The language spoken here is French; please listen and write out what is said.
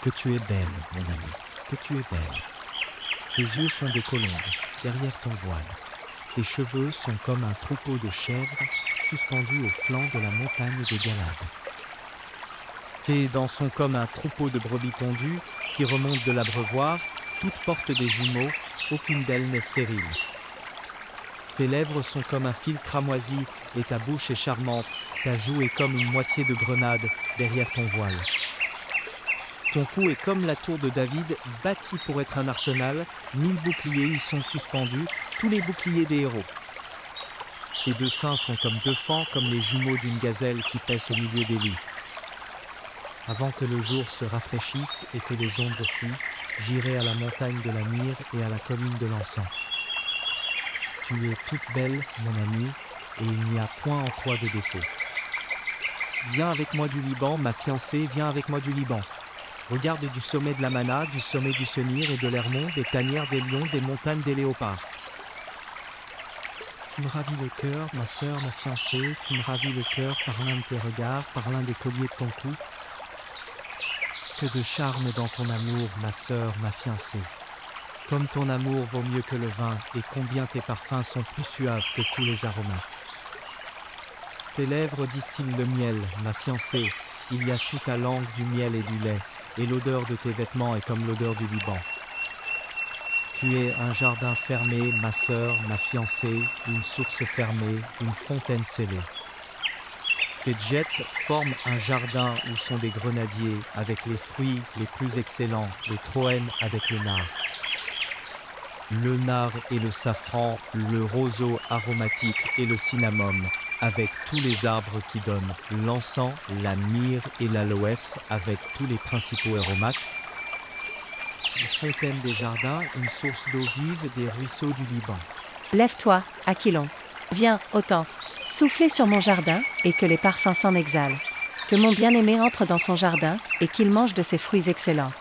Que tu es belle, mon ami, que tu es belle. Tes yeux sont des colombes, derrière ton voile. Tes cheveux sont comme un troupeau de chèvres suspendus au flanc de la montagne de Galade. Tes dents sont comme un troupeau de brebis tondues qui remontent de l'abreuvoir, toutes portent des jumeaux, aucune d'elles n'est stérile. Tes lèvres sont comme un fil cramoisi et ta bouche est charmante, ta joue est comme une moitié de grenade derrière ton voile. Ton cou est comme la tour de David, bâtie pour être un arsenal, 1000 boucliers y sont suspendus, tous les boucliers des héros. Tes deux seins sont comme deux fans, comme les jumeaux d'une gazelle qui paisse au milieu des lits. Avant que le jour se rafraîchisse et que les ombres fuient, j'irai à la montagne de la myrrhe et à la colline de l'encens. Tu es toute belle, mon ami, et il n'y a point en toi de défaut. Viens avec moi du Liban, ma fiancée, viens avec moi du Liban. Regarde du sommet de la Mana, du sommet du Senir et de l'Hermon, des tanières des lions, des montagnes des léopards. Tu me ravis le cœur, ma sœur, ma fiancée, tu me ravis le cœur par l'un de tes regards, par l'un des colliers de ton cou. Que de charme dans ton amour, ma sœur, ma fiancée. Comme ton amour vaut mieux que le vin, et combien tes parfums sont plus suaves que tous les aromates. Tes lèvres distillent le miel, ma fiancée, il y a sous ta langue du miel et du lait, et l'odeur de tes vêtements est comme l'odeur du Liban. Tu es un jardin fermé, ma sœur, ma fiancée, une source fermée, une fontaine scellée. Tes jets forment un jardin où sont des grenadiers avec les fruits les plus excellents, les troènes avec le nard. Le nard et le safran, le roseau aromatique et le cinnamome, avec tous les arbres qui donnent l'encens, la myrrhe et l'aloès, avec tous les principaux aromates. Une fontaine des jardins, une source d'eau vive, des ruisseaux du Liban. Lève-toi, Aquilon. Viens, autant. Soufflez sur mon jardin, et que les parfums s'en exhalent. Que mon bien-aimé entre dans son jardin, et qu'il mange de ses fruits excellents.